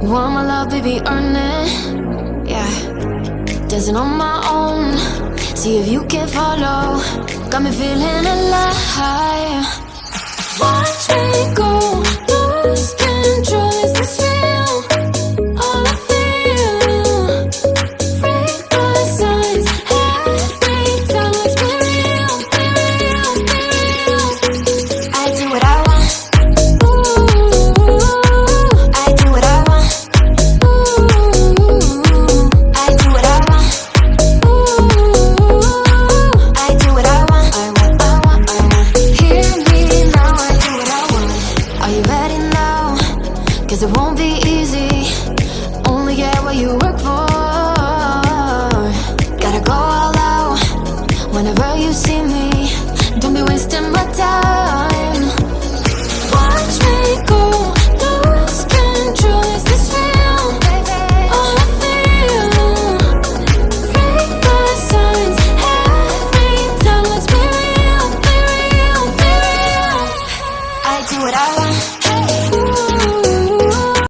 want my love, baby, earn it. Yeah, dancing on my own. See if you can follow. Got me feeling alive. Watch me go lose.